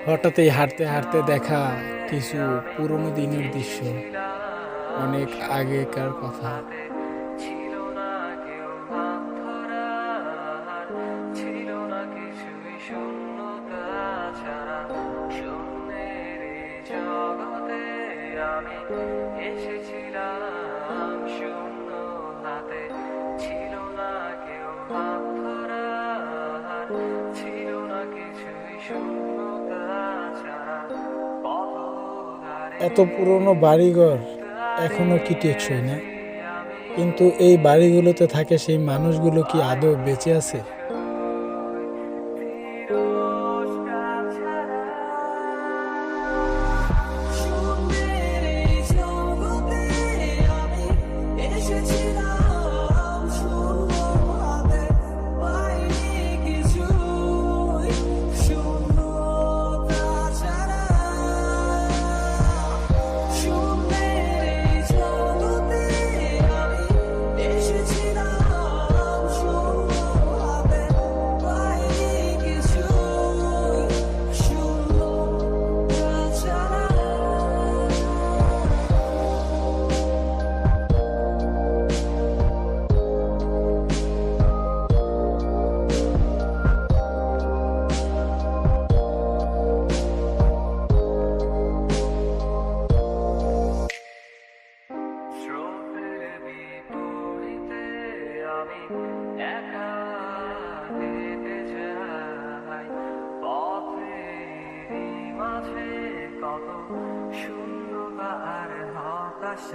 হঠাৎই হাঁটতে হাঁটতে দেখা কিছু পুরনো দিনের দৃশ্য, অনেক আগেকার কথা। ছিল না কেউ হাত ধরার, ছিল না কিছুই শূন্যতা ছাড়া। শূন্যের এই জগতে আমি এসেছিলাম শূন্য হাতে। ছিল না কেউ হাত ধরার, ছিল না কিছুই শূন্যতা ছাড়া। পথধারে এত পুরনো বাড়িঘর এখনো কি টেকসই না? কিন্তু এই বাড়িগুলোতে থাকে সেই মানুষগুলো কি আদৌ বেঁচে আছে? স্রোতের বিপরীতে আমি একা হেঁটে যাই, পথেরই মাঝে কত শূন্য